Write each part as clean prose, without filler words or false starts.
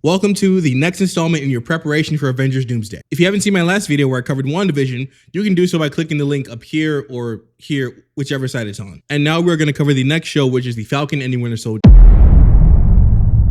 Welcome to the next installment in your preparation for Avengers Doomsday. If you haven't seen my last video where I covered WandaVision, you can do so by clicking the link up here or here, whichever side it's on. And now we're going to cover the next show, which is the Falcon and the Winter Soldier.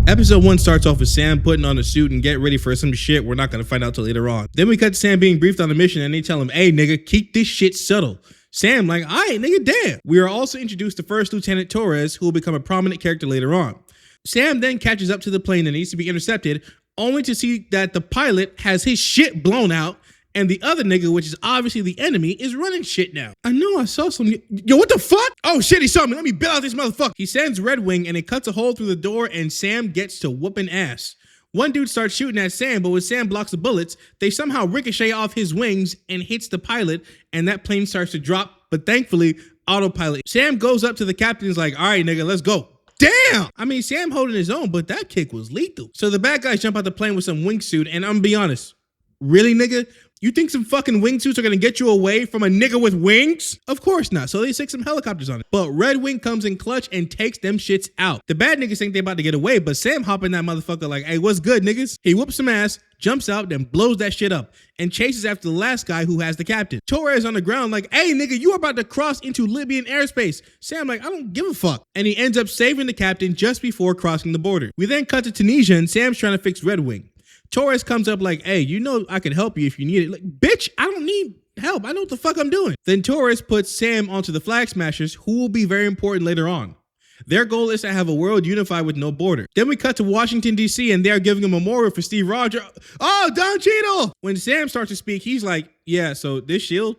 Episode 1 starts off with Sam putting on a suit and get ready for some shit we're not going to find out till later on. Then we cut to Sam being briefed on a mission and they tell him, hey nigga, keep this shit subtle. Sam like, alright nigga, damn. We are also introduced to First Lieutenant Torres, who will become a prominent character later on. Sam then catches up to the plane that needs to be intercepted, only to see that the pilot has his shit blown out and the other nigga, which is obviously the enemy, is running shit now. I know I saw some. Yo, what the fuck? Oh shit, he saw me. Let me bail out this motherfucker. He sends Red Wing and it cuts a hole through the door and Sam gets to whooping ass. One dude starts shooting at Sam, but when Sam blocks the bullets, they somehow ricochet off his wings and hits the pilot, and that plane starts to drop, but thankfully, autopilot. Sam goes up to the captain and is like, all right, nigga, let's go. Damn! I mean, Sam holding his own, but that kick was lethal. So the bad guys jump out the plane with some wingsuit, and I'm gonna be honest. Really, nigga? You think some fucking wingsuits are gonna get you away from a nigga with wings? Of course not. So they stick some helicopters on it. But Red Wing comes in clutch and takes them shits out. The bad niggas think they about to get away, but Sam hop in that motherfucker like, hey, what's good, niggas? He whoops some ass, jumps out, then blows that shit up, and chases after the last guy who has the captain. Torres on the ground like, hey, nigga, you are about to cross into Libyan airspace. Sam like, I don't give a fuck. And he ends up saving the captain just before crossing the border. We then cut to Tunisia, and Sam's trying to fix Red Wing. Torres comes up like, hey, you know I can help you if you need it. Like, bitch, I don't need help. I know what the fuck I'm doing. Then Torres puts Sam onto the Flag Smashers, who will be very important later on. Their goal is to have a world unified with no border. Then we cut to Washington, D.C., and they're giving a memorial for Steve Rogers. Oh, Don Cheadle! When Sam starts to speak, he's like, yeah, so this shield,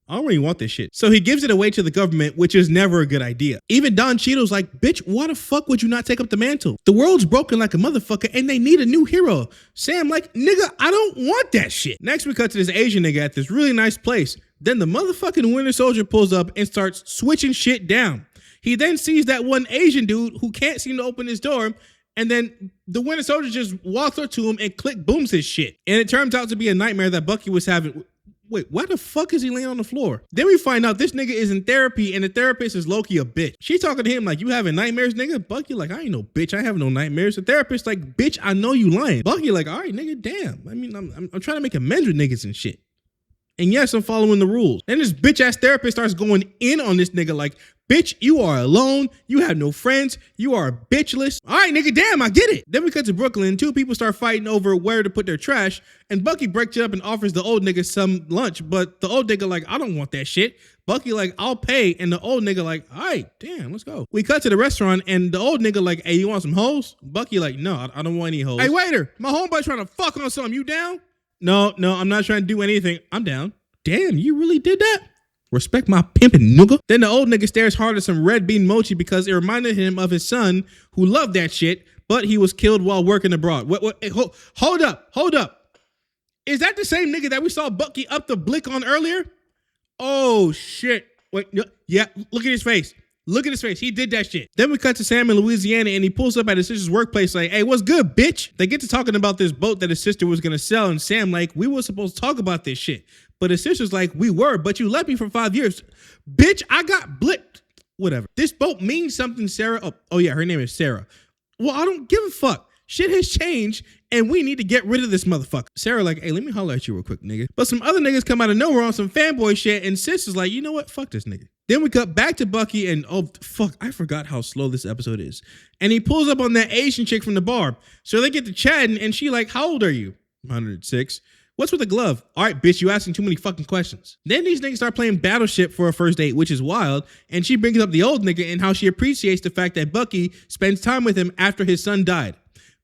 I don't really want this shit. So he gives it away to the government, which is never a good idea. Even Don Cheadle's like, bitch, why the fuck would you not take up the mantle? The world's broken like a motherfucker and they need a new hero. Sam like, nigga, I don't want that shit. Next we cut to this Asian nigga at this really nice place. Then the motherfucking Winter Soldier pulls up and starts switching shit down. He then sees that one Asian dude who can't seem to open his door, and then the Winter Soldier just walks up to him and click booms his shit. And it turns out to be a nightmare that Bucky was having. Wait, why the fuck is he laying on the floor? Then we find out this nigga is in therapy and the therapist is low-key a bitch. She talking to him like, you having nightmares, nigga? Bucky like, I ain't no bitch. I have no nightmares. The therapist like, bitch, I know you lying. Bucky like, all right, nigga, damn. I mean, I'm trying to make amends with niggas and shit. And yes, I'm following the rules. Then this bitch-ass therapist starts going in on this nigga like, bitch, you are alone. You have no friends. You are bitchless. All right, nigga, damn, I get it. Then we cut to Brooklyn. Two people start fighting over where to put their trash. And Bucky breaks it up and offers the old nigga some lunch. But the old nigga like, I don't want that shit. Bucky like, I'll pay. And the old nigga like, all right, damn, let's go. We cut to the restaurant and the old nigga like, hey, you want some hoes? Bucky like, no, I don't want any hoes. Hey, waiter, my homeboy trying to fuck on something. You down? No, I'm not trying to do anything. I'm down. Damn, you really did that? Respect my pimpin' nigga. Then the old nigga stares hard at some red bean mochi because it reminded him of his son who loved that shit, but he was killed while working abroad. Hey, hold up. Is that the same nigga that we saw Bucky up the blick on earlier? Oh shit. Wait, yeah, look at his face. Look at his face. He did that shit. Then we cut to Sam in Louisiana and he pulls up at his sister's workplace like, hey, what's good, bitch? They get to talking about this boat that his sister was going to sell. And Sam like, we were supposed to talk about this shit. But his sister's like, we were, but you left me for 5 years. Bitch, I got blipped. Whatever. This boat means something, Sarah. Oh yeah, her name is Sarah. Well, I don't give a fuck. Shit has changed and we need to get rid of this motherfucker. Sarah like, hey, let me holler at you real quick, nigga. But some other niggas come out of nowhere on some fanboy shit and sis is like, you know what? Fuck this nigga. Then we cut back to Bucky and oh, fuck, I forgot how slow this episode is. And he pulls up on that Asian chick from the bar. So they get to chatting and she like, how old are you? 106. What's with the glove? All right, bitch, you asking too many fucking questions. Then these niggas start playing Battleship for a first date, which is wild. And she brings up the old nigga and how she appreciates the fact that Bucky spends time with him after his son died.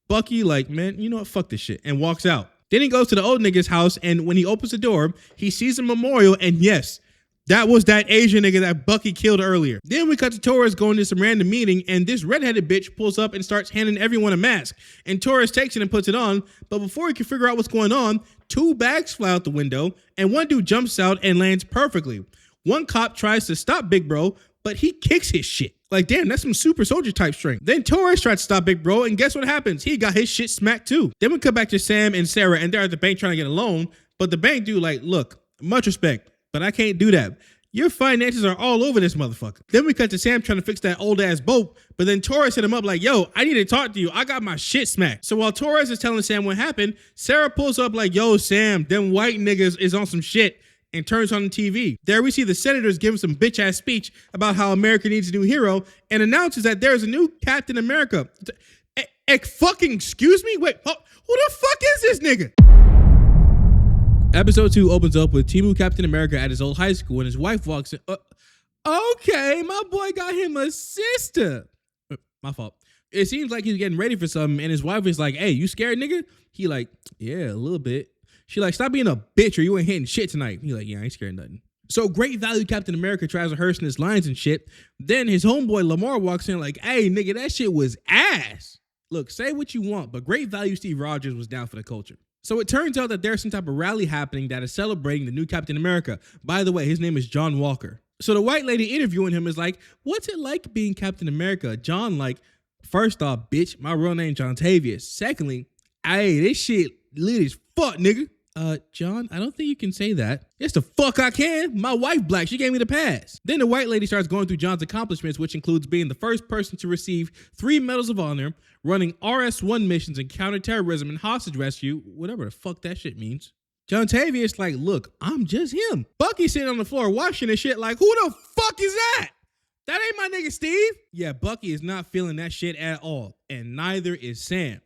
Bucky like, man, you know what? Fuck this shit. And walks out. Then he goes to the old nigga's house. And when he opens the door, he sees a memorial. And yes, that was that Asian nigga that Bucky killed earlier. Then we cut to Torres going to some random meeting and this redheaded bitch pulls up and starts handing everyone a mask. And Torres takes it and puts it on. But before he can figure out what's going on, 2 bags fly out the window and one dude jumps out and lands perfectly. One cop tries to stop Big Bro, but he kicks his shit. Like, damn, that's some super soldier type strength. Then Torres tried to stop Big Bro and guess what happens? He got his shit smacked too. Then we cut back to Sam and Sarah and they're at the bank trying to get a loan. But the bank dude like, look, much respect, but I can't do that. Your finances are all over this motherfucker. Then we cut to Sam trying to fix that old ass boat, but then Torres hit him up like, yo, I need to talk to you. I got my shit smacked. So while Torres is telling Sam what happened, Sarah pulls up like, yo, Sam, them white niggas is on some shit, and turns on the TV. There we see the senators giving some bitch ass speech about how America needs a new hero and announces that there's a new Captain America. Fucking excuse me? Wait, who the fuck is this nigga? Episode 2 opens up with Timu Captain America at his old high school and his wife walks in. Okay, my boy got him a sister. My fault. It seems like he's getting ready for something and his wife is like, hey, you scared, nigga? He like, yeah, a little bit. She like, stop being a bitch or you ain't hitting shit tonight. He like, yeah, I ain't scared of nothing. So great value Captain America tries rehearsing his lines and shit. Then his homeboy Lamar walks in like, hey, nigga, that shit was ass. Look, say what you want, but great value Steve Rogers was down for the culture. So it turns out that there's some type of rally happening that is celebrating the new Captain America. By the way, his name is John Walker. So the white lady interviewing him is like, what's it like being Captain America? John like, first off, bitch, my real name John Tavius. Secondly, hey, this shit lit as fuck, nigga. John, I don't think you can say that. Yes, the fuck I can. My wife black. She gave me the pass. Then the white lady starts going through John's accomplishments, which includes being the first person to receive 3 medals of honor, running RS-1 missions in counterterrorism and hostage rescue, whatever the fuck that shit means. John Tavius like, look, I'm just him. Bucky sitting on the floor watching this shit like, who the fuck is that? That ain't my nigga Steve. Yeah, Bucky is not feeling that shit at all, and neither is Sam.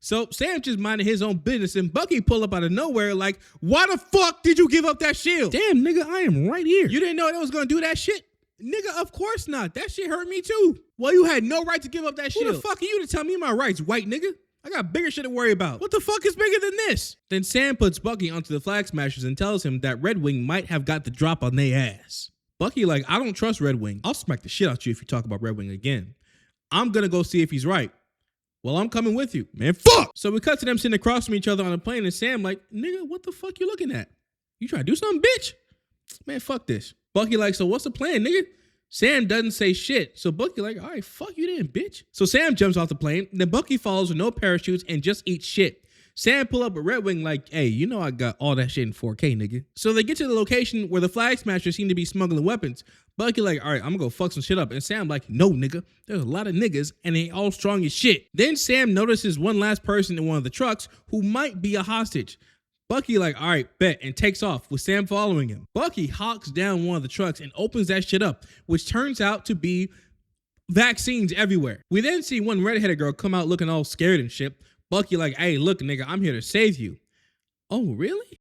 So Sam just minding his own business and Bucky pull up out of nowhere like, why the fuck did you give up that shield? Damn, nigga, I am right here. You didn't know that was gonna do that shit? Nigga, of course not. That shit hurt me too. Well, you had no right to give up that shield. Who the fuck are you to tell me my rights, white nigga? I got bigger shit to worry about. What the fuck is bigger than this? Then Sam puts Bucky onto the Flag Smashers and tells him that Red Wing might have got the drop on their ass. Bucky like, I don't trust Red Wing. I'll smack the shit out you if you talk about Red Wing again. I'm gonna go see if he's right. Well, I'm coming with you. Man, fuck! So we cut to them sitting across from each other on a plane and Sam like, nigga, what the fuck you looking at? You trying to do something, bitch? Man, fuck this. Bucky like, so what's the plan, nigga? Sam doesn't say shit. So Bucky like, all right, fuck you then, bitch. So Sam jumps off the plane. Then Bucky follows with no parachutes and just eats shit. Sam pull up a Red Wing like, hey, you know I got all that shit in 4K, nigga. So they get to the location where the Flag Smashers seem to be smuggling weapons. Bucky like, all right, I'm gonna go fuck some shit up. And Sam like, no, nigga. There's a lot of niggas and they all strong as shit. Then Sam notices one last person in one of the trucks who might be a hostage. Bucky like, all right, bet, and takes off with Sam following him. Bucky hawks down one of the trucks and opens that shit up, which turns out to be vaccines everywhere. We then see one redheaded girl come out looking all scared and shit. Bucky like, hey, look, nigga, I'm here to save you. Oh, really?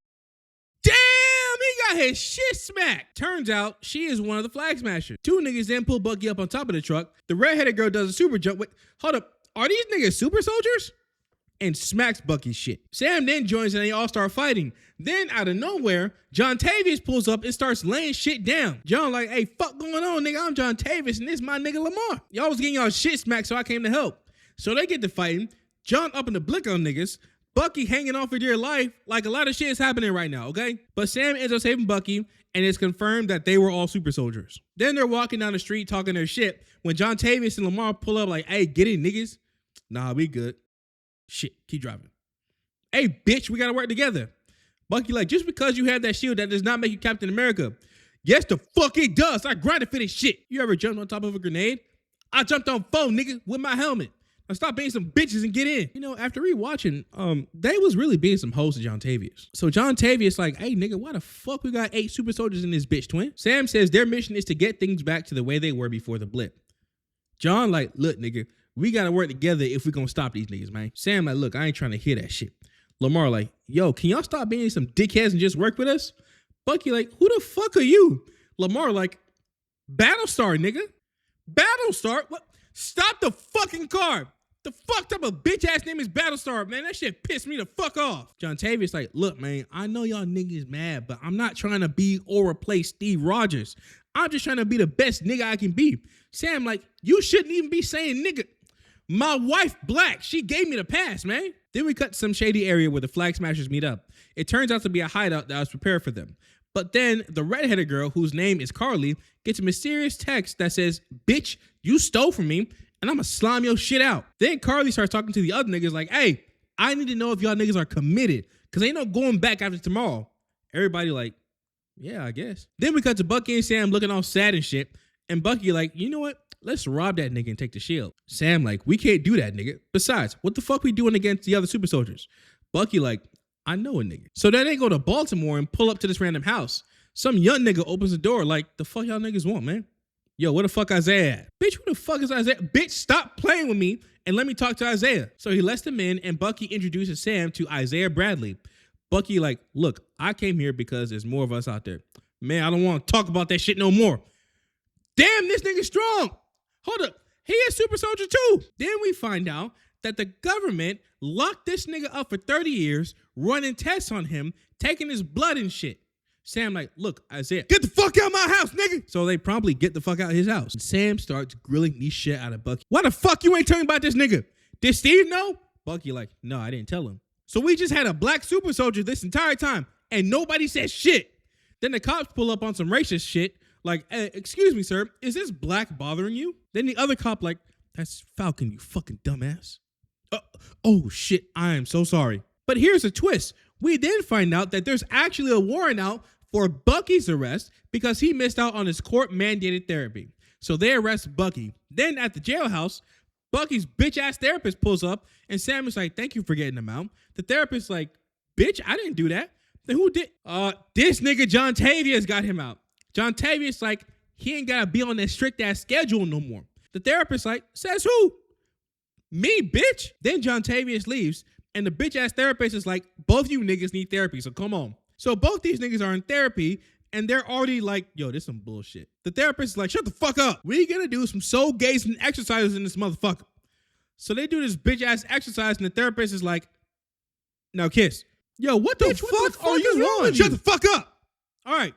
Damn, he got his shit smacked. Turns out she is one of the Flag Smashers. 2 niggas then pull Bucky up on top of the truck. The redheaded girl does a super jump. Wait, hold up. Are these niggas super soldiers? And smacks Bucky's shit. Sam then joins and they all start fighting. Then out of nowhere, John Tavius pulls up and starts laying shit down. John like, hey, fuck going on, nigga? I'm John Tavius and this my nigga Lamar. Y'all was getting y'all shit smacked, so I came to help. So they get to fighting. John up in the blick on niggas. Bucky hanging on for dear life. Like a lot of shit is happening right now, okay? But Sam ends up saving Bucky and it's confirmed that they were all super soldiers. Then they're walking down the street talking their shit when John Tavius and Lamar pull up like, hey, get it, niggas. Nah, we good. Shit, keep driving. Hey, bitch, we gotta work together. Bucky like, just because you have that shield, that does not make you Captain America. Yes, the fuck it does. I grinded for this shit. You ever jumped on top of a grenade? I jumped on foe, nigga, with my helmet. Now stop being some bitches and get in. You know, after rewatching, they was really being some hoes to John Tavius. So John Tavius like, hey, nigga, why the fuck we got 8 super soldiers in this bitch, twin? Sam says their mission is to get things back to the way they were before the blip. John like, look, nigga, we gotta work together if we gonna stop these niggas, man. Sam like, look, I ain't trying to hear that shit. Lamar like, yo, can y'all stop being some dickheads and just work with us? Bucky like, who the fuck are you? Lamar like, Battlestar, nigga. Battlestar? What? Stop the fucking car. The fuck type of bitch ass name is Battlestar, man? That shit pissed me the fuck off. John Tavius like, look, man, I know y'all niggas mad, but I'm not trying to be or replace Steve Rogers. I'm just trying to be the best nigga I can be. Sam like, you shouldn't even be saying nigga. My wife black. She gave me the pass, man. Then we cut to some shady area where the Flag Smashers meet up. It turns out to be a hideout that was prepared for them. But then the redheaded girl, whose name is Carly, gets a mysterious text that says, bitch, you stole from me, and I'ma slime your shit out. Then Carly starts talking to the other niggas like, hey, I need to know if y'all niggas are committed, because ain't no going back after tomorrow. Everybody like, yeah, I guess. Then we cut to Bucky and Sam looking all sad and shit. And Bucky like, you know what? Let's rob that nigga and take the shield. Sam like, we can't do that, nigga. Besides, what the fuck we doing against the other super soldiers? Bucky like, I know a nigga. So then they go to Baltimore and pull up to this random house. Some young nigga opens the door like, the fuck y'all niggas want, man? Yo, where the fuck Isaiah at? Bitch, who the fuck is Isaiah? Bitch, stop playing with me and let me talk to Isaiah. So he lets them in and Bucky introduces Sam to Isaiah Bradley. Bucky like, look, I came here because there's more of us out there. Man, I don't want to talk about that shit no more. Damn, this nigga's strong. Hold up. He a super soldier too. Then we find out that the government locked this nigga up for 30 years, running tests on him, taking his blood and shit. Sam like, look, Isaiah, get the fuck out of my house, nigga. So they promptly get the fuck out of his house. And Sam starts grilling these shit out of Bucky. Why the fuck you ain't telling about this nigga? Did Steve know? Bucky like, no, I didn't tell him. So we just had a black super soldier this entire time and nobody said shit. Then the cops pull up on some racist shit. Like, excuse me, sir, is this black bothering you? Then the other cop like, that's Falcon, you fucking dumbass. Oh shit, I am so sorry. But here's a twist. We then find out that there's actually a warrant out for Bucky's arrest because he missed out on his court-mandated therapy. So they arrest Bucky. Then at the jailhouse, Bucky's bitch-ass therapist pulls up and Sam is like, thank you for getting him out. The therapist's like, bitch, I didn't do that. Then who did? This nigga John Tavius got him out. John Tavius like, he ain't gotta be on that strict ass schedule no more. The therapist like, says who? Me, bitch. Then John Tavius leaves and the bitch ass therapist is like, both you niggas need therapy, so come on. So both these niggas are in therapy and they're already like, yo, this some bullshit. The therapist is like, shut the fuck up. We gonna do some soul gazing exercises in this motherfucker. So they do this bitch ass exercise and the therapist is like, now kiss. Yo, what the fuck are you on? Shut the fuck up. All right,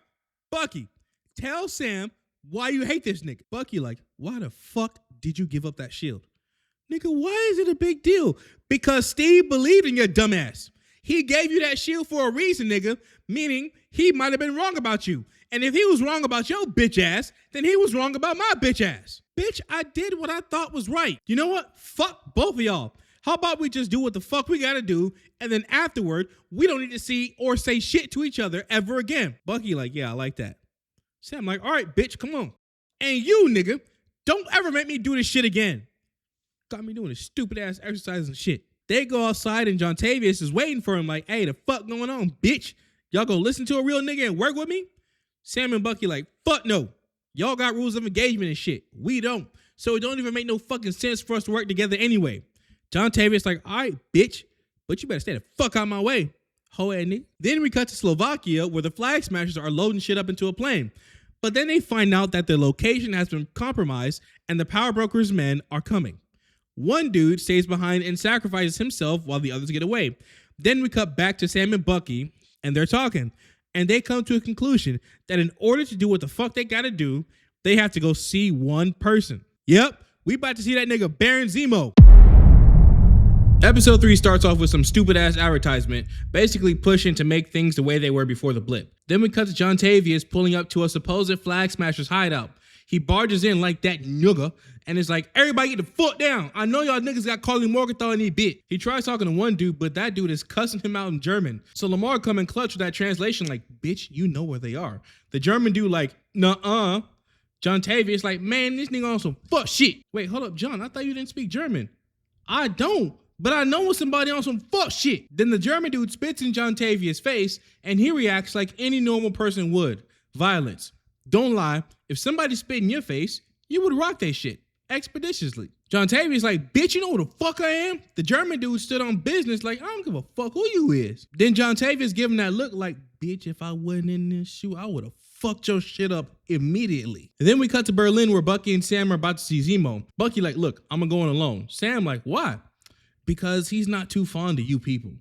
Bucky. Tell Sam why you hate this nigga. Bucky like, why the fuck did you give up that shield? Nigga, why is it a big deal? Because Steve believed in your dumbass. He gave you that shield for a reason, nigga, meaning he might have been wrong about you. And if he was wrong about your bitch ass, then he was wrong about my bitch ass. Bitch, I did what I thought was right. You know what? Fuck both of y'all. How about we just do what the fuck we gotta do, and then afterward, we don't need to see or say shit to each other ever again. Bucky like, yeah, I like that. Sam like, all right, bitch, come on. And you, nigga, don't ever make me do this shit again. Got me doing this stupid ass exercise and shit. They go outside and John Tavius is waiting for him like, hey, the fuck going on, bitch? Y'all gonna listen to a real nigga and work with me? Sam and Bucky like, fuck no. Y'all got rules of engagement and shit. We don't. So it don't even make no fucking sense for us to work together anyway. John Tavius like, all right, bitch, but you better stay the fuck out of my way. Ho ass nigga. Then we cut to Slovakia where the flag smashers are loading shit up into a plane. But then they find out that their location has been compromised and the power broker's men are coming. One dude stays behind and sacrifices himself while the others get away. Then we cut back to Sam and Bucky and they're talking. And they come to a conclusion that in order to do what the fuck they gotta do, they have to go see one person. Yep, we about to see that nigga Baron Zemo. Episode 3 starts off with some stupid ass advertisement, basically pushing to make things the way they were before the blip. Then we cut to John Tavius pulling up to a supposed flag smasher's hideout. He barges in like that nigga and is like, everybody get the foot down. I know y'all niggas got Carly Morgenthau in the bit. He tries talking to one dude, but that dude is cussing him out in German. So Lamar come in clutch with that translation like, bitch, you know where they are. The German dude like, nuh-uh. John Tavius like, man, this nigga on some fuck shit. Wait, hold up, John, I thought you didn't speak German. I don't. But I know when somebody on some fuck shit. Then the German dude spits in John Tavius' face and he reacts like any normal person would. Violence. Don't lie. If somebody spit in your face, you would rock that shit expeditiously. John Tavius like, bitch, you know who the fuck I am? The German dude stood on business like, I don't give a fuck who you is. Then John Tavius give him that look like, bitch, if I wasn't in this shoe, I would have fucked your shit up immediately. And then we cut to Berlin where Bucky and Sam are about to see Zemo. Bucky like, look, I'm going alone. Sam like, why? Because he's not too fond of you people.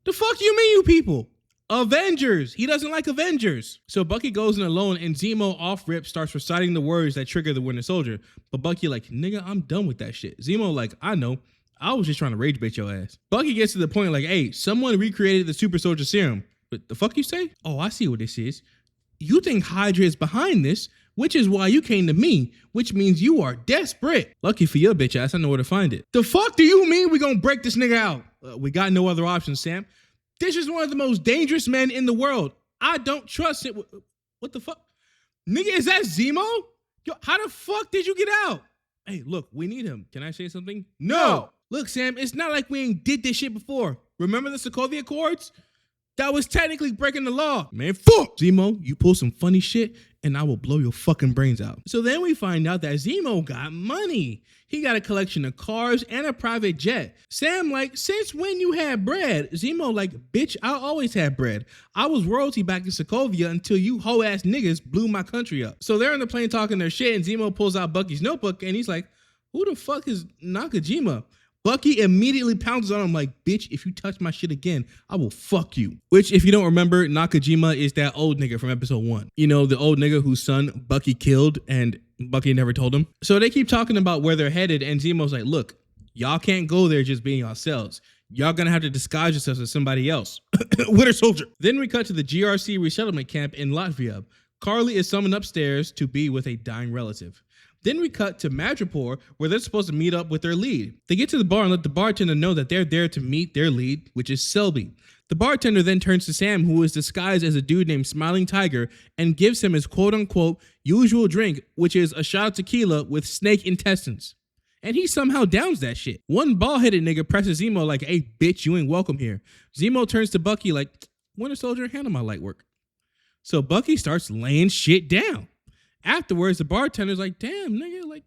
The fuck you mean you people? Avengers. He doesn't like Avengers. So Bucky goes in alone and Zemo off rip starts reciting the words that trigger the Winter Soldier. But Bucky like, nigga, I'm done with that shit. Zemo like, I know. I was just trying to rage bait your ass. Bucky gets to the point like, hey, someone recreated the super soldier serum. But the fuck you say? Oh, I see what this is. You think Hydra is behind this, which is why you came to me, which means you are desperate. Lucky for your bitch ass, I know where to find it. The fuck do you mean we gonna break this nigga out? We got no other options, Sam. This is one of the most dangerous men in the world. I don't trust it. What the fuck? Nigga, is that Zemo? Yo, how the fuck did you get out? Hey, look, we need him. Can I say something? No. Look, Sam, it's not like we ain't did this shit before. Remember the Sokovia Accords? That was technically breaking the law. Man, fuck. Zemo, you pull some funny shit and I will blow your fucking brains out. So then we find out that Zemo got money. He got a collection of cars and a private jet. Sam like, since when you had bread? Zemo like, bitch, I always had bread. I was royalty back in Sokovia until you hoe ass niggas blew my country up. So they're on the plane talking their shit and Zemo pulls out Bucky's notebook and he's like, who the fuck is Nakajima? Bucky immediately pounces on him like, bitch, if you touch my shit again, I will fuck you. Which, if you don't remember, Nakajima is that old nigga from episode 1. You know, the old nigga whose son Bucky killed and Bucky never told him. So they keep talking about where they're headed and Zemo's like, look, y'all can't go there just being yourselves. Y'all gonna have to disguise yourselves as somebody else. Winter Soldier. Then we cut to the GRC resettlement camp in Latvia. Carly is summoned upstairs to be with a dying relative. Then we cut to Madripoor, where they're supposed to meet up with their lead. They get to the bar and let the bartender know that they're there to meet their lead, which is Selby. The bartender then turns to Sam, who is disguised as a dude named Smiling Tiger, and gives him his quote-unquote usual drink, which is a shot of tequila with snake intestines. And he somehow downs that shit. One bald-headed nigga presses Zemo like, hey, bitch, you ain't welcome here. Zemo turns to Bucky like, Winter Soldier, handle my light work. So Bucky starts laying shit down. Afterwards, the bartender's like, damn, nigga, like,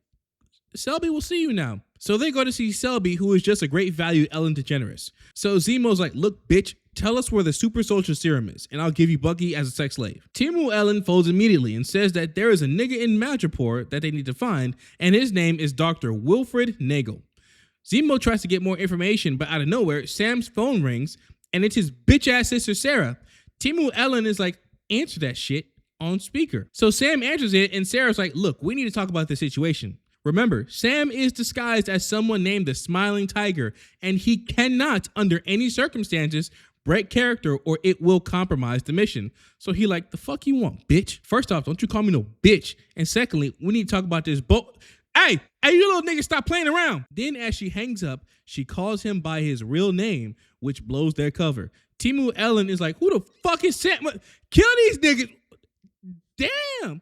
Selby will see you now. So they go to see Selby, who is just a great value Ellen DeGeneres. So Zemo's like, look, bitch, tell us where the super soldier serum is, and I'll give you Bucky as a sex slave. Timu Ellen folds immediately and says that there is a nigga in Madripoor that they need to find, and his name is Dr. Wilfred Nagel. Zemo tries to get more information, but out of nowhere, Sam's phone rings, and it's his bitch-ass sister, Sarah. Timu Ellen is like, answer that shit on speaker. So Sam answers it, and Sarah's like, look, we need to talk about this situation. Remember, Sam is disguised as someone named the Smiling Tiger, and he cannot, under any circumstances, break character or it will compromise the mission. So he like, the fuck you want, bitch? First off, don't you call me no bitch. And secondly, we need to talk about this boat. Hey, you little nigga, stop playing around. Then as she hangs up, she calls him by his real name, which blows their cover. Timu Ellen is like, who the fuck is Sam? Kill these niggas. Damn.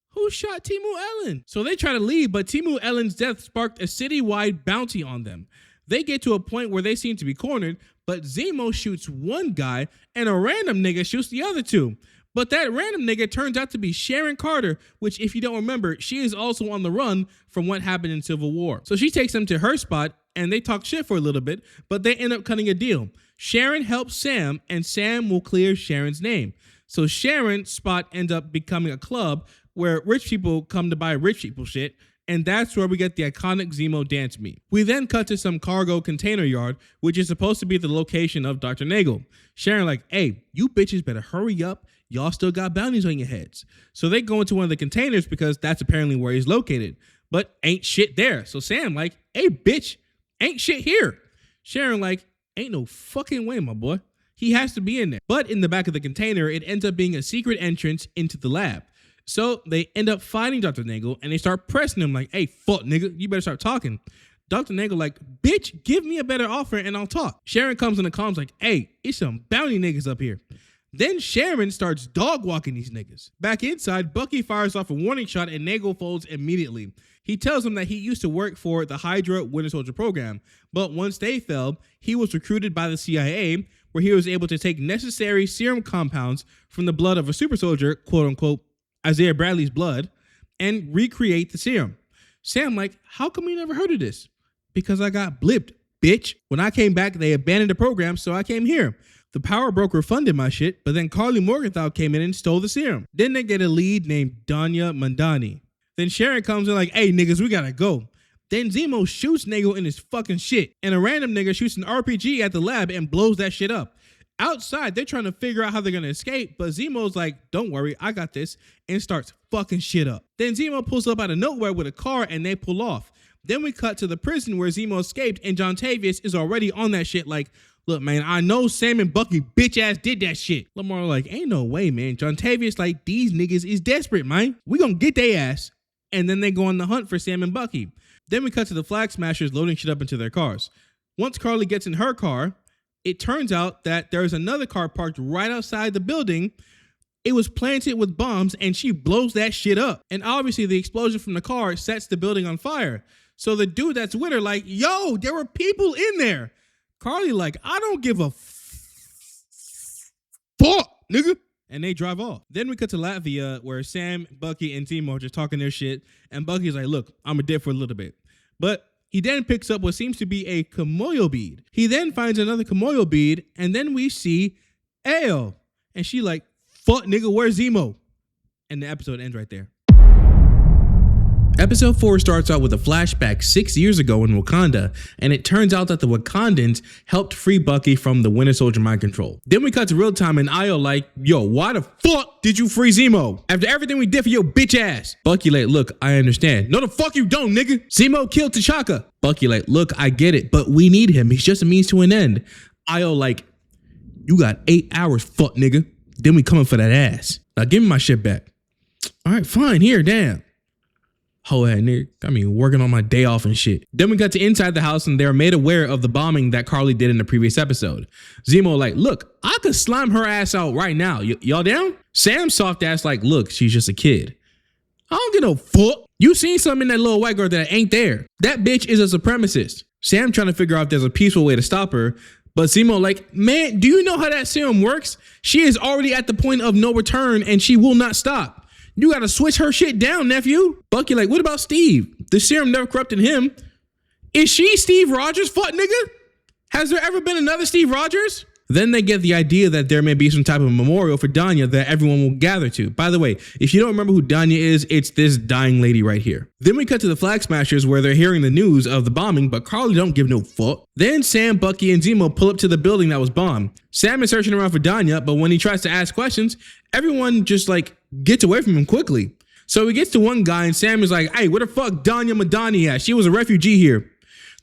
Who shot Timu Ellen? So they try to leave, but Timu Ellen's death sparked a citywide bounty on them. They get to a point where they seem to be cornered, but Zemo shoots one guy and a random nigga shoots the other two. But that random nigga turns out to be Sharon Carter, which, if you don't remember, she is also on the run from what happened in Civil War. So she takes them to her spot and they talk shit for a little bit, but they end up cutting a deal. Sharon helps Sam and Sam will clear Sharon's name. So Sharon's spot ends up becoming a club where rich people come to buy rich people shit, and that's where we get the iconic Zemo dance meet. We then cut to some cargo container yard, which is supposed to be the location of Dr. Nagel. Sharon like, hey, you bitches better hurry up. Y'all still got bounties on your heads. So they go into one of the containers because that's apparently where he's located, but ain't shit there. So Sam like, hey, bitch, ain't shit here. Sharon like, ain't no fucking way, my boy. He has to be in there. But in the back of the container, it ends up being a secret entrance into the lab. So they end up fighting Dr. Nagel and they start pressing him like, hey, fuck, nigga, you better start talking. Dr. Nagel like, bitch, give me a better offer and I'll talk. Sharon comes in the comms like, hey, it's some bounty niggas up here. Then Sharon starts dog walking these niggas. Back inside, Bucky fires off a warning shot and Nagel folds immediately. He tells him that he used to work for the Hydra Winter Soldier program, but once they fell, he was recruited by the CIA, where he was able to take necessary serum compounds from the blood of a super soldier, quote unquote, Isaiah Bradley's blood, and recreate the serum. Sam like, how come we never heard of this? Because I got blipped, bitch. When I came back, they abandoned the program, so I came here. The power broker funded my shit, but then Carly Morgenthau came in and stole the serum. Then they get a lead named Danya Mandani. Then Sharon comes in like, hey, niggas, we gotta go. Then Zemo shoots Nagel in his fucking shit, and a random nigga shoots an RPG at the lab and blows that shit up. Outside, they're trying to figure out how they're gonna escape, but Zemo's like, don't worry, I got this, and starts fucking shit up. Then Zemo pulls up out of nowhere with a car and they pull off. Then we cut to the prison where Zemo escaped and John Tavius is already on that shit like, look, man, I know Sam and Bucky bitch ass did that shit. Lamar like, ain't no way, man. John Tavius like, these niggas is desperate, man. We gonna get their ass. And then they go on the hunt for Sam and Bucky. Then we cut to the Flag Smashers loading shit up into their cars. Once Carly gets in her car, it turns out that there's another car parked right outside the building. it was planted with bombs and she blows that shit up. And obviously the explosion from the car sets the building on fire. So the dude that's with her like, yo, there were people in there. Carly like, I don't give a fuck, nigga. And they drive off. Then we cut to Latvia where Sam, Bucky, and Zemo are just talking their shit. And Bucky's like, look, I'm a dip for a little bit. But he then picks up what seems to be a Kamoyo bead. He then finds another Kamoyo bead. And then we see Ale. And she like, fuck nigga, where's Zemo? And the episode ends right there. Episode 4 starts out with a flashback 6 years ago in Wakanda, and it turns out that the Wakandans helped free Bucky from the Winter Soldier mind control. Then we cut to real time and Io like, yo, why the fuck did you free Zemo? After everything we did for your bitch ass. Bucky like, look, I understand. No the fuck you don't, nigga. Zemo killed T'Chaka. Bucky like, look, I get it, but we need him. He's just a means to an end. Io like, you got 8 hours, fuck nigga. Then we coming for that ass. Now give me my shit back. All right, fine, here, damn. Ho ass nigga. I mean, working on my day off and shit. Then we got to inside the house and they're made aware of the bombing that Carly did in the previous episode. Zemo like, look, I could slime her ass out right now. Y'all down? Sam's soft ass like, look, she's just a kid. I don't get no fuck. You seen something in that little white girl that ain't there. That bitch is a supremacist. Sam trying to figure out if there's a peaceful way to stop her. But Zemo like, man, do you know how that serum works? She is already at the point of no return and she will not stop. You gotta switch her shit down, nephew. Bucky like, what about Steve? The serum never corrupted him. Is she Steve Rogers? Fuck nigga. Has there ever been another Steve Rogers? Then they get the idea that there may be some type of memorial for Danya that everyone will gather to. By the way, if you don't remember who Danya is, it's this dying lady right here. Then we cut to the Flag Smashers where they're hearing the news of the bombing, but Carly don't give no fuck. Then Sam, Bucky, and Zemo pull up to the building that was bombed. Sam is searching around for Danya, but when he tries to ask questions, everyone just like gets away from him quickly. So he gets to one guy and Sam is like, hey, where the fuck Danya Madani at? She was a refugee here.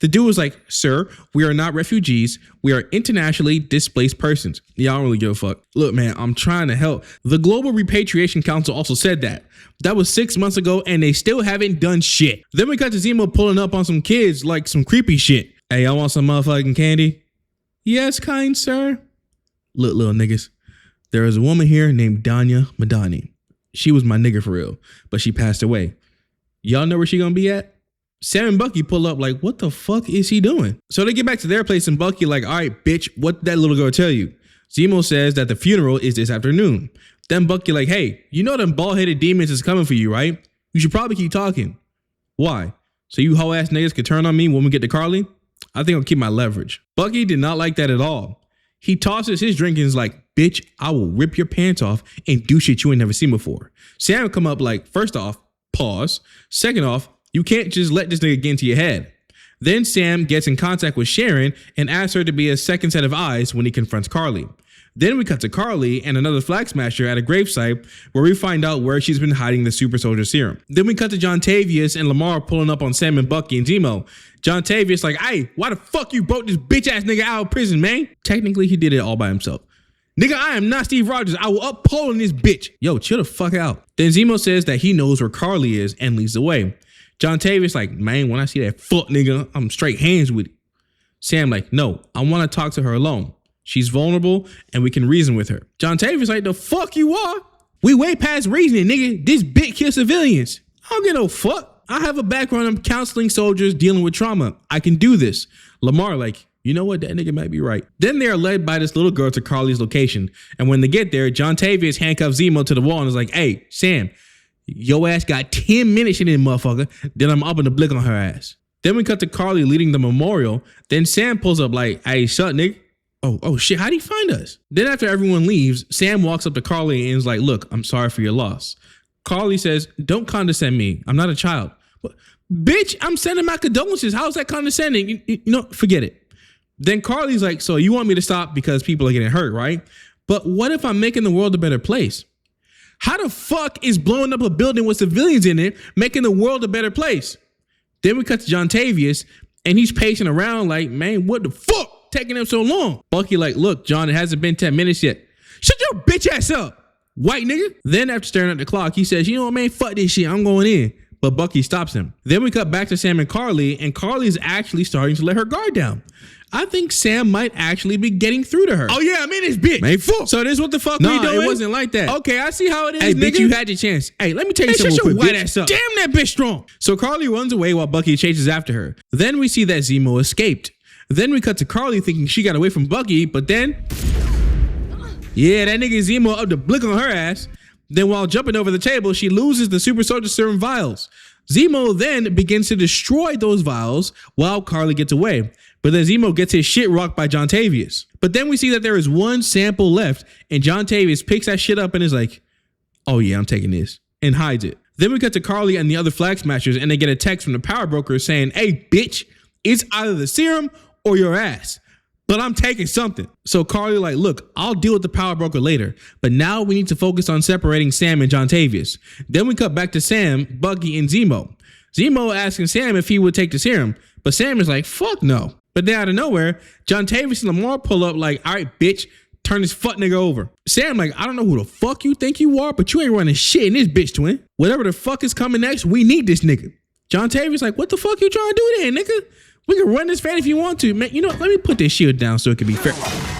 The dude was like, sir, we are not refugees. We are internationally displaced persons. Yeah, I don't really give a fuck. Look, man, I'm trying to help. The Global Repatriation Council also said that. That was 6 months ago and they still haven't done shit. Then we got to Zemo pulling up on some kids like some creepy shit. Hey, I want some motherfucking candy. Yes, kind sir. Look, little niggas. There is a woman here named Danya Madani. She was my nigga for real, but she passed away. Y'all know where she gonna be at? Sam and Bucky pull up like, what the fuck is he doing? So they get back to their place and Bucky like, all right, bitch, what did that little girl tell you? Zemo says that the funeral is this afternoon. Then Bucky like, hey, you know them bald-headed demons is coming for you, right? You should probably keep talking. Why? So you hoe ass niggas could turn on me when we get to Carly? I think I'll keep my leverage. Bucky did not like that at all. He tosses his drink and is like, bitch, I will rip your pants off and do shit you ain't never seen before. Sam come up like, first off, pause. Second off, you can't just let this nigga get into your head. Then Sam gets in contact with Sharon and asks her to be a second set of eyes when he confronts Carly. Then we cut to Carly and another Flag Smasher at a gravesite where we find out where she's been hiding the super soldier serum. Then we cut to John Tavius and Lamar pulling up on Sam and Bucky and Zemo. John Tavius like, hey, why the fuck you broke this bitch ass nigga out of prison, man? Technically, he did it all by himself. Nigga, I am not Steve Rogers. I will uphold on this bitch. Yo, chill the fuck out. Then Zemo says that he knows where Carly is and leads the way. John Tavius like, man, when I see that fuck nigga, I'm straight hands with it. Sam like, no, I want to talk to her alone. She's vulnerable and we can reason with her. John Tavius like, the fuck you are? We way past reasoning, nigga. This bitch kill civilians. I don't get no fuck. I have a background in counseling soldiers dealing with trauma. I can do this. Lamar like, you know what? That nigga might be right. Then they are led by this little girl to Carly's location. And when they get there, John Tavius handcuffs Zemo to the wall and is like, hey, Sam, your ass got 10 minutes in this motherfucker. Then I'm up in the blick on her ass. Then we cut to Carly leading the memorial. Then Sam pulls up like, hey, shut, nigga. Oh shit, how'd he find us? Then after everyone leaves, Sam walks up to Carly and is like, look, I'm sorry for your loss. Carly says, don't condescend me. I'm not a child. But, bitch, I'm sending my condolences. How's that condescending? You know, forget it. Then Carly's like, so you want me to stop because people are getting hurt, right? But what if I'm making the world a better place? How the fuck is blowing up a building with civilians in it making the world a better place? Then we cut to John Tavius and he's pacing around like, man, what the fuck taking him so long? Bucky like, look, John, it hasn't been 10 minutes yet. Shut your bitch ass up, white nigga. Then after staring at the clock, he says, you know what, man, fuck this shit. I'm going in. But Bucky stops him. Then we cut back to Sam and Carly's actually starting to let her guard down. I think Sam might actually be getting through to her. Oh yeah, I'm in this bitch. Man, fuck. So this what the fuck we doing? It wasn't like that. Okay, I see how it is, Hey, nigga. bitch, you had your chance. Hey, let me tell you something real quick, bitch. Damn, that bitch strong. So Carly runs away while Bucky chases after her. Then we see that Zemo escaped. Then we cut to Carly thinking she got away from Bucky, but then... yeah, that nigga Zemo up to blick on her ass. Then while jumping over the table, she loses the super soldier serum vials. Zemo then begins to destroy those vials while Carly gets away. But then Zemo gets his shit rocked by John Tavius. But then we see that there is one sample left, and John Tavius picks that shit up and is like, oh yeah, I'm taking this, and hides it. Then we cut to Carly and the other Flag Smashers, and they get a text from the power broker saying, hey, bitch, it's either the serum or your ass, but I'm taking something. So Carly like, look, I'll deal with the power broker later, but now we need to focus on separating Sam and John Tavius. Then we cut back to Sam, Bucky, and Zemo. Zemo asking Sam if he would take the serum, but Sam is like, fuck no. But then out of nowhere, John Tavius and Lamar pull up like, all right, bitch, turn this fuck nigga over. Sam like, I don't know who the fuck you think you are, but you ain't running shit in this bitch, twin. Whatever the fuck is coming next, we need this nigga. John Tavius like, what the fuck you trying to do there, nigga? We can run this fan if you want to, man. You know, let me put this shield down so it can be fair.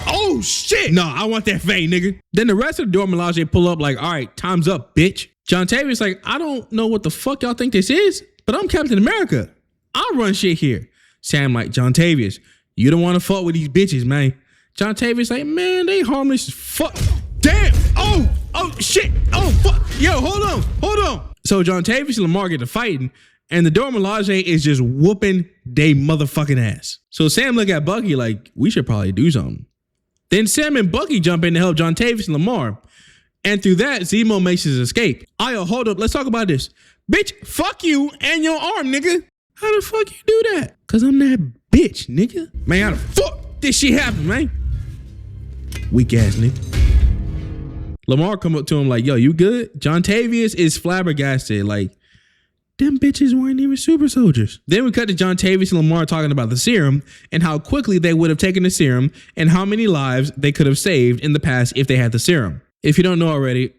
Oh shit! No, I want that fade, nigga. Then the rest of the Dora Milaje pull up like, all right, time's up, bitch. John Tavius like, I don't know what the fuck y'all think this is, but I'm Captain America. I'll run shit here. Sam like, John Tavius, you don't want to fuck with these bitches, man. John Tavius like, man, they harmless as fuck. Damn! Oh shit! Oh fuck! Yo, hold on. So John Tavius and Lamar get to fighting, and the Dora Milaje is just whooping they motherfucking ass. So Sam look at Bucky like, we should probably do something. Then Sam and Bucky jump in to help John Tavius and Lamar. And through that, Zemo makes his escape. Hold up, let's talk about this. Bitch, fuck you and your arm, nigga. How the fuck you do that? Cause I'm that bitch, nigga. Man, how the fuck this shit happen, man? Weak ass nigga. Lamar come up to him like, yo, you good? John Tavius is flabbergasted, like, them bitches weren't even super soldiers. Then we cut to John Tavius and Lamar talking about the serum and how quickly they would have taken the serum and how many lives they could have saved in the past if they had the serum. If you don't know already,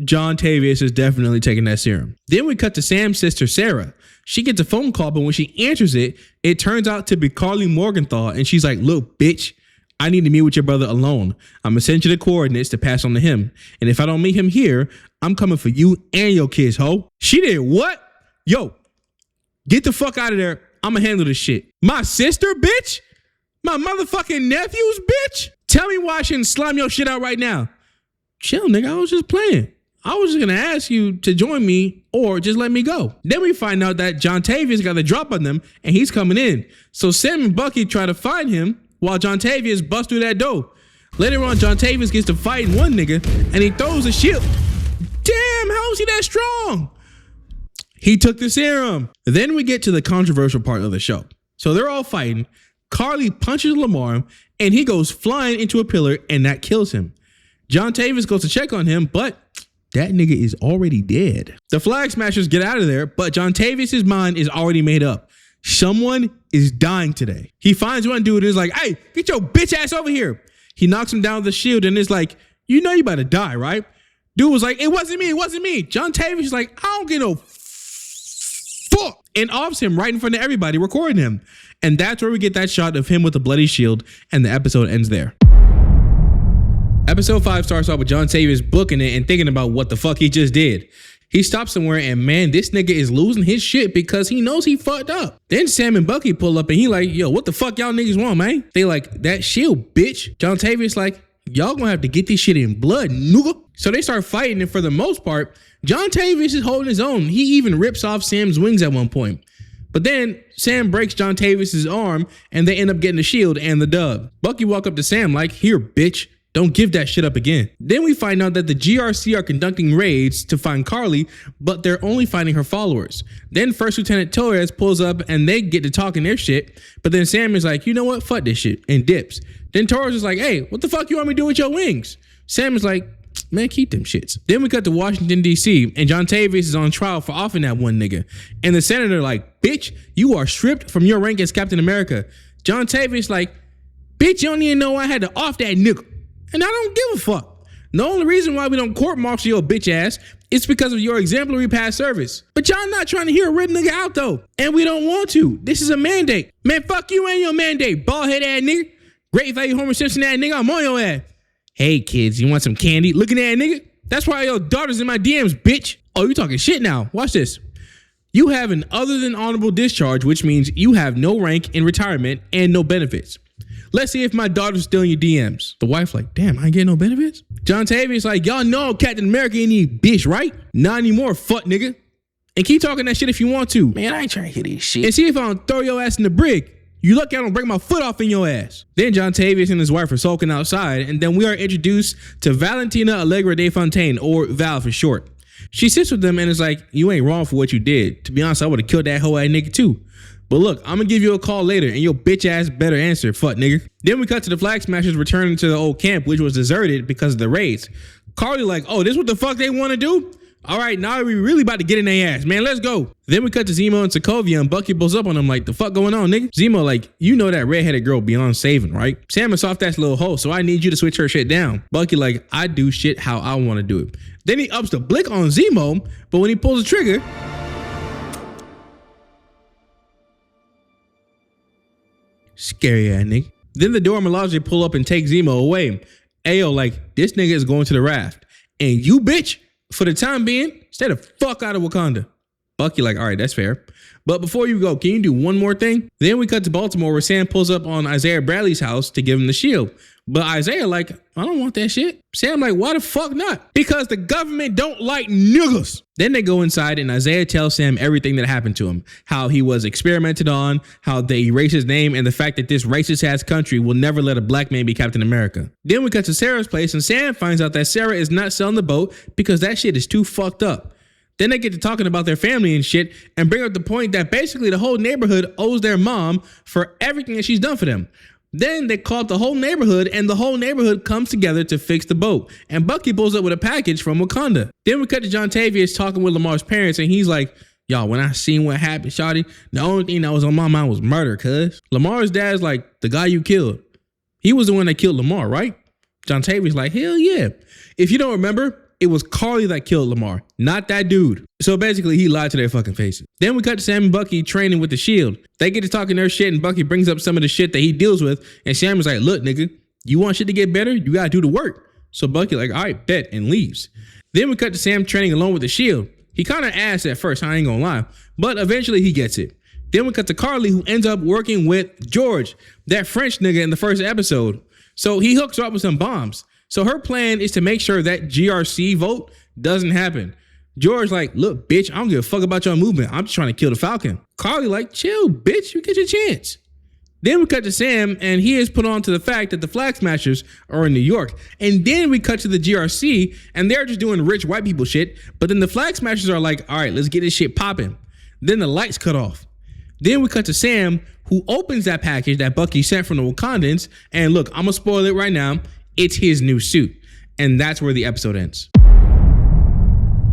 John Tavius is definitely taking that serum. Then we cut to Sam's sister, Sarah. She gets a phone call, but when she answers it, it turns out to be Carly Morgenthau. And she's like, look, bitch, I need to meet with your brother alone. I'm gonna send you the coordinates to pass on to him. And if I don't meet him here, I'm coming for you and your kids, ho. She did what? Yo, get the fuck out of there. I'm gonna handle this shit. My sister, bitch? My motherfucking nephews, bitch? Tell me why I shouldn't slime your shit out right now. Chill, nigga, I was just playing. I was just gonna ask you to join me or just let me go. Then we find out that John Tavius got the drop on them and he's coming in. So Sam and Bucky try to find him while John Tavius busts through that door. Later on, John Tavius gets to fighting one nigga and he throws a shield. Damn, how is he that strong? He took the serum. Then we get to the controversial part of the show. So they're all fighting. Carly punches Lamar and he goes flying into a pillar and that kills him. John Tavius goes to check on him, but that nigga is already dead. The Flag Smashers get out of there, but John Tavius' mind is already made up. Someone is dying today. He finds one dude and is like, hey, get your bitch ass over here. He knocks him down with the shield and is like, you know you about to die, right? Dude was like, it wasn't me. John Tavius is like, I don't get no fuck. And offs him right in front of everybody recording him. And that's where we get that shot of him with the bloody shield and the episode ends there. Episode 5 starts off with John Tavius booking it and thinking about what the fuck he just did. He stops somewhere and man, this nigga is losing his shit because he knows he fucked up. Then Sam and Bucky pull up and he like, yo, what the fuck y'all niggas want, man? They like, that shield, bitch. John Tavius like, y'all gonna have to get this shit in blood, nigga. So they start fighting and for the most part, John Tavius is holding his own. He even rips off Sam's wings at one point. But then Sam breaks John Tavius' arm and they end up getting the shield and the dub. Bucky walk up to Sam like, here, bitch. Don't give that shit up again. Then we find out that the GRC are conducting raids to find Carly, but they're only finding her followers. Then First Lieutenant Torres pulls up and they get to talking their shit, but then Sam is like, you know what, fuck this shit, and dips. Then Torres is like, hey, what the fuck you want me to do with your wings? Sam is like, man, keep them shits. Then we cut to Washington, D.C., and John Tavius is on trial for offing that one nigga. And the senator like, bitch, you are stripped from your rank as Captain America. John Tavius like, bitch, you don't even know I had to off that nigga. And I don't give a fuck. The only reason why we don't court-martial your bitch ass is because of your exemplary past service. But y'all not trying to hear a red nigga out though. And we don't want to. This is a mandate. Man, fuck you and your mandate, bald-head ass nigga. Great value Homer Simpson ass nigga, I'm on your ass. Hey kids, you want some candy? Looking at that nigga? That's why your daughter's in my DMs, bitch. Oh, you talking shit now. Watch this. You have an other than honorable discharge, which means you have no rank in retirement and no benefits. Let's see if my daughter's still in your DMs. The wife like, damn, I ain't getting no benefits? John Tavius like, y'all know Captain America ain't any bitch, right? Not anymore, fuck nigga. And keep talking that shit if you want to. Man, I ain't trying to hear this shit. And see if I don't throw your ass in the brig. You lucky I don't break my foot off in your ass. Then John Tavius and his wife are sulking outside, and then we are introduced to Valentina Allegra de Fontaine, or Val for short. She sits with them and is like, you ain't wrong for what you did. To be honest, I would have killed that hoe ass nigga too. But look, I'm gonna give you a call later and your bitch ass better answer, fuck nigga. Then we cut to the Flag Smashers returning to the old camp, which was deserted because of the raids. Carly like, oh, this what the fuck they want to do? All right, now we really about to get in their ass, man, let's go. Then we cut to Zemo and Sokovia, and Bucky pulls up on them like, the fuck going on, nigga? Zemo like, you know that redheaded girl beyond saving, right? Sam is soft ass little hoe, so I need you to switch her shit down. Bucky like, I do shit how I want to do it. Then he ups the blick on Zemo, but when he pulls the trigger, scary ass nigga. Then the Dora Milaje pull up and take Zemo away. Ayo like, this nigga is going to the raft. And you bitch, for the time being, stay the fuck out of Wakanda. Bucky like, all right, that's fair. But before you go, can you do one more thing? Then we cut to Baltimore where Sam pulls up on Isaiah Bradley's house to give him the shield. But Isaiah like, I don't want that shit. Sam like, why the fuck not? Because the government don't like niggas. Then they go inside and Isaiah tells Sam everything that happened to him. How he was experimented on, how they erased his name, and the fact that this racist ass country will never let a black man be Captain America. Then we cut to Sarah's place and Sam finds out that Sarah is not selling the boat because that shit is too fucked up. Then they get to talking about their family and shit and bring up the point that basically the whole neighborhood owes their mom for everything that she's done for them. Then they call up the whole neighborhood and the whole neighborhood comes together to fix the boat. And Bucky pulls up with a package from Wakanda. Then we cut to John Tavius talking with Lamar's parents and he's like, y'all, when I seen what happened, shawty, the only thing that was on my mind was murder, cuz. Lamar's dad's like, the guy you killed. He was the one that killed Lamar, right? John Tavius like, hell yeah. If you don't remember, it was Carly that killed Lamar, not that dude. So basically, he lied to their fucking faces. Then we cut to Sam and Bucky training with the shield. They get to talking their shit, and Bucky brings up some of the shit that he deals with. And Sam is like, look, nigga, you want shit to get better? You gotta do the work. So Bucky like, all right, bet, and leaves. Then we cut to Sam training alone with the shield. He kind of asked at first, I ain't gonna lie, but eventually he gets it. Then we cut to Carly, who ends up working with George, that French nigga in the first episode. So he hooks her up with some bombs. So her plan is to make sure that GRC vote doesn't happen. George like, look, bitch, I don't give a fuck about your movement. I'm just trying to kill the Falcon. Carly like, chill, bitch, you get your chance. Then we cut to Sam, and he is put on to the fact that the Flag Smashers are in New York. And then we cut to the GRC, and they're just doing rich white people shit. But then the Flag Smashers are like, all right, let's get this shit popping. Then the lights cut off. Then we cut to Sam, who opens that package that Bucky sent from the Wakandans. And look, I'm gonna spoil it right now. It's his new suit. And that's where the episode ends.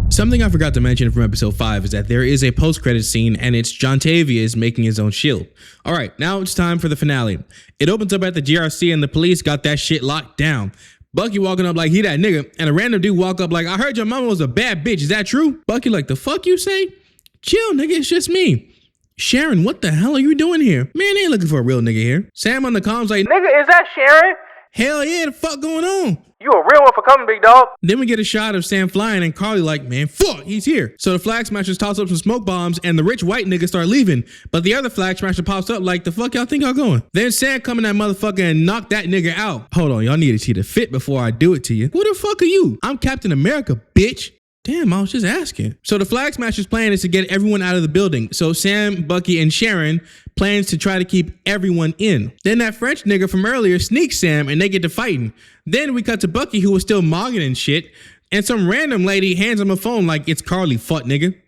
Something I forgot to mention from episode 5 is that there is a post-credit scene and it's John Tavius making his own shield. All right, now it's time for the finale. It opens up at the GRC and the police got that shit locked down. Bucky walking up like he that nigga, and a random dude walk up like, I heard your mama was a bad bitch, is that true? Bucky like, the fuck you say? Chill, nigga, it's just me. Sharon, what the hell are you doing here? Man, they ain't looking for a real nigga here. Sam on the comms like, Nigga, is that Sharon? hell yeah, the fuck going on? You a real one for coming, big dog. Then we get a shot of Sam flying and Carly like, man, fuck, he's here. So the Flag Smashers toss up some smoke bombs and the rich white niggas start leaving. But the other Flag Smasher pops up like, the fuck y'all think y'all going? Then Sam come in that motherfucker and knock that nigga out. Hold on, y'all need to see the fit before I do it to you. Who the fuck are you? I'm Captain America, bitch. Damn, I was just asking. So the Flag Smashers' plan is to get everyone out of the building. So Sam, Bucky, and Sharon plans to try to keep everyone in. Then that French nigga from earlier sneaks Sam and they get to fighting. Then we cut to Bucky, who was still mogging and shit. And some random lady hands him a phone like, it's Carly, fuck nigga.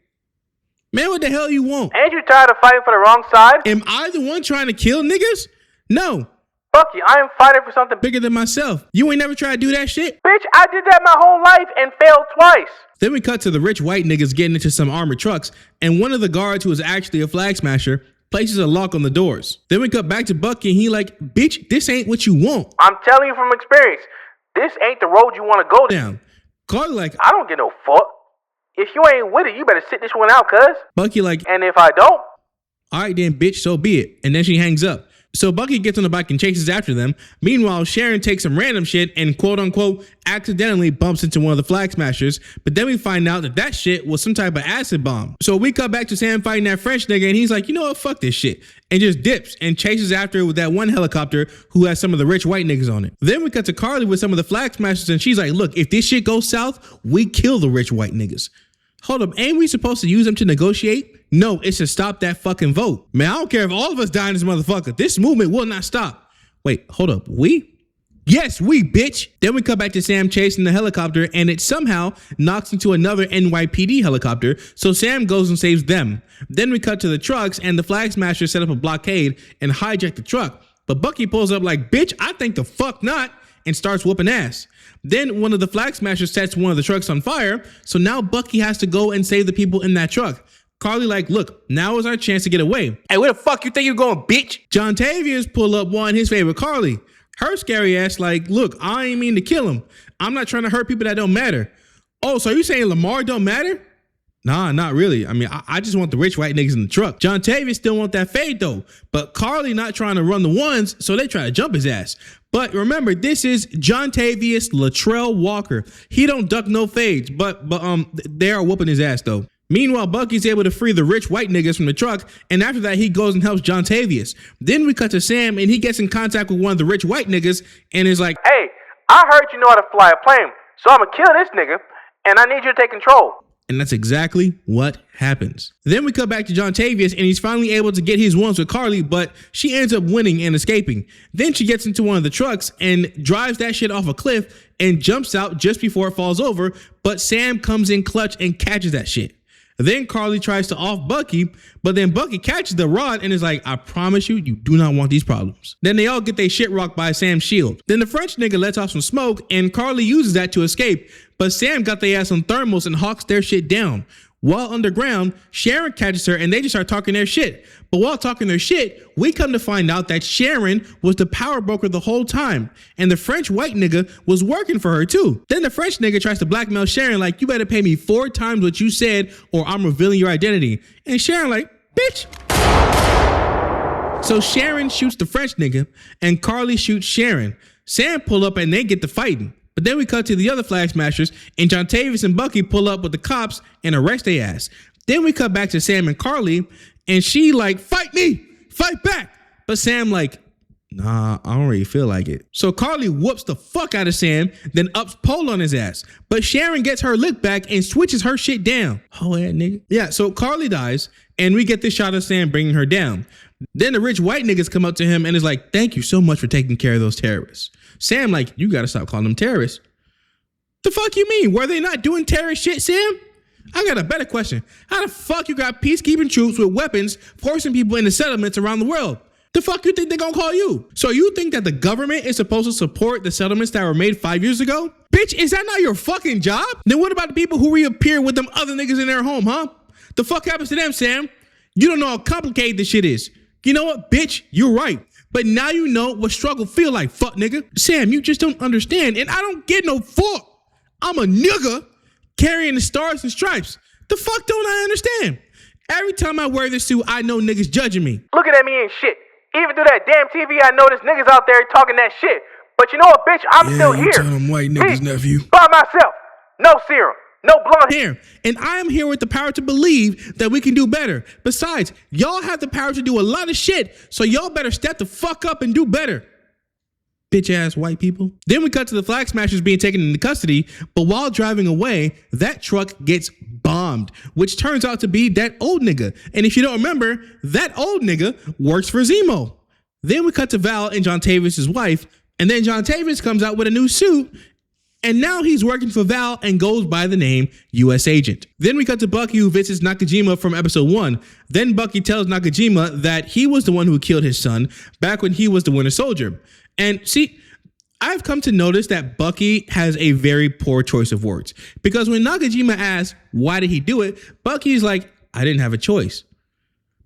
Man, what the hell you want? Ain't you tired of fighting for the wrong side? Am I the one trying to kill niggas? No. Bucky, I am fighting for something Bigger than myself. You ain't never tried to do that shit? Bitch, I did that my whole life and failed twice. Then we cut to the rich white niggas getting into some armored trucks, and one of the guards, who is actually a Flag Smasher, places a lock on the doors. Then we cut back to Bucky, and he like, bitch, this ain't what you want. I'm telling you from experience. this ain't the road you want to go down. Carly like, I don't get no fuck. If you ain't with it, you better sit this one out, cuz. Bucky like, And if I don't, all right then, bitch, so be it. And then she hangs up. So Bucky gets on the bike and chases after them. Meanwhile, Sharon takes some random shit and quote unquote accidentally bumps into one of the Flag Smashers. But then we find out that shit was some type of acid bomb. So we cut back to Sam fighting that French nigga and he's like, you know what, fuck this shit. And just dips and chases after with that one helicopter who has some of the rich white niggas on it. Then we cut to Carly with some of the Flag Smashers and she's like, look, if this shit goes south, we kill the rich white niggas. Hold up, ain't we supposed to use them to negotiate? No, it's to stop that fucking vote. Man, I don't care if all of us die in this motherfucker. This movement will not stop. Wait, hold up, we? Yes, we, bitch. Then we cut back to Sam chasing the helicopter and it somehow knocks into another NYPD helicopter, so Sam goes and saves them. Then we cut to the trucks and the Flag Smashers set up a blockade and hijack the truck. But Bucky pulls up like, bitch, I think the fuck not, and starts whooping ass. Then one of the Flag Smashers sets one of the trucks on fire, so now Bucky has to go and save the people in that truck. Carly like, look, now is our chance to get away. Hey, where the fuck you think you're going, bitch? John Tavius pull up one his favorite Carly. Her scary ass like, look, I ain't mean to kill him. I'm not trying to hurt people that don't matter. Oh, so you saying Lamar don't matter? Nah, not really. I mean, I just want the rich white niggas in the truck. John Tavius still want that fade though, but Carly not trying to run the ones, so they try to jump his ass. But remember, this is John Tavius Latrell Walker. He don't duck no fades, but they are whooping his ass though. Meanwhile, Bucky's able to free the rich white niggas from the truck, and after that, he goes and helps John Tavius. Then we cut to Sam, and he gets in contact with one of the rich white niggas, and is like, hey, I heard you know how to fly a plane, so I'm gonna kill this nigga, and I need you to take control. and that's exactly what happens. Then we cut back to John Tavius, and he's finally able to get his ones with Carly, but she ends up winning and escaping. Then she gets into one of the trucks and drives that shit off a cliff and jumps out just before it falls over, but Sam comes in clutch and catches that shit. Then Carly tries to off Bucky, but then Bucky catches the rod and is like, I promise you, you do not want these problems. Then they all get their shit rocked by Sam's shield. Then the French nigga lets off some smoke and Carly uses that to escape, but Sam got their ass on thermals and hawks their shit down. While underground, Sharon catches her and they just start talking their shit. But while talking their shit, we come to find out that Sharon was the power broker the whole time. And the French white nigga was working for her too. Then the French nigga tries to blackmail Sharon like, you better pay me 4 times what you said or I'm revealing your identity. And Sharon like, bitch. So Sharon shoots the French nigga and Carly shoots Sharon. Sam pull up and they get to fighting. But then we cut to the other Flag Smashers, and John Tavius and Bucky pull up with the cops and arrest their ass. Then we cut back to Sam and Carly, and she like, fight me, fight back. But Sam like, nah, I don't really feel like it. So Carly whoops the fuck out of Sam, then ups pole on his ass. But Sharon gets her lick back and switches her shit down. Oh, yeah, nigga. Yeah, so Carly dies, and we get this shot of Sam bringing her down. Then the rich white niggas come up to him and is like, thank you so much for taking care of those terrorists. Sam like, you gotta stop calling them terrorists. The fuck you mean? Were they not doing terrorist shit, Sam? I got a better question. How the fuck you got peacekeeping troops with weapons forcing people into settlements around the world? The fuck you think they gonna call you? So you think that the government is supposed to support the settlements that were made 5 years ago? Bitch, is that not your fucking job? Then what about the people who reappear with them other niggas in their home, huh? The fuck happens to them, Sam? You don't know how complicated this shit is. You know what, bitch? You're right. But now you know what struggle feel like, fuck nigga. Sam, you just don't understand, and I don't get no fuck. I'm a nigga carrying the stars and stripes. The fuck don't I understand? Every time I wear this suit, I know niggas judging me. Looking at me ain't shit. Even through that damn TV, I know there's niggas out there talking that shit. But you know what, bitch? I'm still here. Tell them white niggas, nephew. By myself. No serum. No blonde hair. And I am here with the power to believe that we can do better. Besides, y'all have the power to do a lot of shit, so y'all better step the fuck up and do better. Bitch ass white people. Then we cut to the Flag Smashers being taken into custody, but while driving away, that truck gets bombed, which turns out to be that old nigga. And if you don't remember, that old nigga works for Zemo. Then we cut to Val and John Tavius' wife, and then John Tavius comes out with a new suit, and now he's working for Val and goes by the name U.S. Agent. Then we cut to Bucky, who visits Nakajima from episode 1. Then Bucky tells Nakajima that he was the one who killed his son back when he was the Winter Soldier. And see, I've come to notice that Bucky has a very poor choice of words. Because when Nakajima asks, why did he do it? Bucky's like, I didn't have a choice.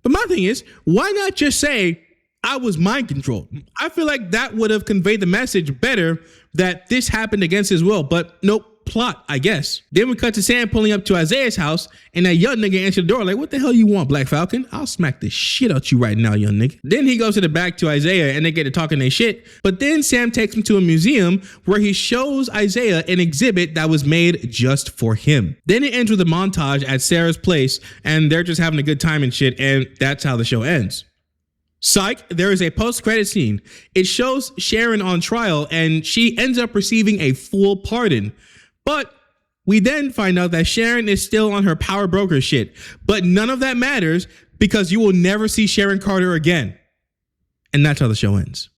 But my thing is, why not just say, I was mind controlled? I feel like that would have conveyed the message better that this happened against his will, but nope. Plot, I guess. Then we cut to Sam pulling up to Isaiah's house, and that young nigga answered the door like, what the hell you want, Black Falcon? I'll smack the shit out you right now, young nigga. Then he goes to the back to Isaiah, and they get to talking their shit, but then Sam takes him to a museum where he shows Isaiah an exhibit that was made just for him. Then it ends with a montage at Sarah's place, and they're just having a good time and shit, and that's how the show ends. Psych, there is a post-credit scene. It shows Sharon on trial, and she ends up receiving a full pardon. But we then find out that Sharon is still on her power broker shit. But none of that matters because you will never see Sharon Carter again. And that's how the show ends.